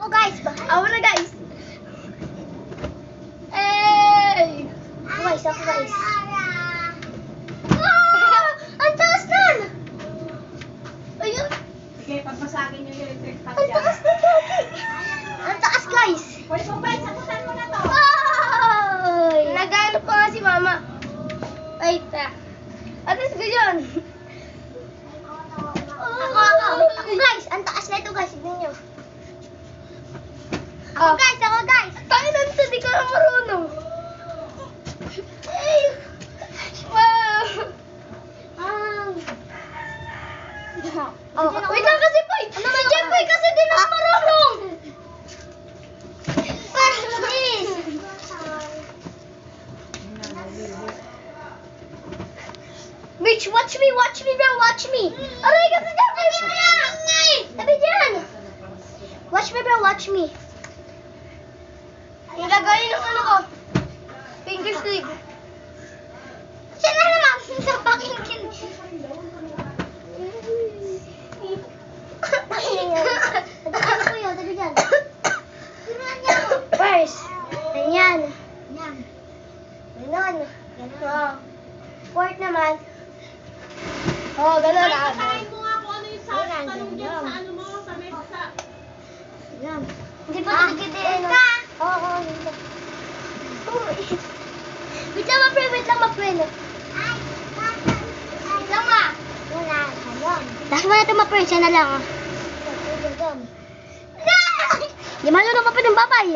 Oh guys, ako na guys. Hey! Ako guys. Ah! Ang taas nun! Ayun! Sige, pagmasagin nyo yung electric fan Ang dyan. taas na lagi! Ang taas guys! Pwede mo ba, sagutan mo na to. Ay! Nagano pa nga si mama. Wait ah. Atas ko yun. Ako guys, ang taas na ito guys, tignan nyo. Ako guys. Tayo na nito, di ka na marunong. Ay! Wow! Wait lang kasi po. Si Jeffoy kasi di na marunong. Please. Mitch, watch me bro, watch me. Aray kasi Jeffoy. Tabi dyan. Watch me bro, watch me. Yung gagawin ng ano ko. Finger sleeve. Siya na naman sa pakinggan. Ano ko yun? Tabi dyan. First. Ganyan. Ganon. Oh. Fourth naman. Oh, ganon ah. Try mo nga kung ano yung sound. Tanong dyan sa ano mo, sa mesa. Yan. Hindi pa nagigidin. Oo, hindi. Wait lang ma, friend. Wait lang ma. Wala. Last mo na ito ma, friend. Siya na lang. Di marunong pa pa ng babay.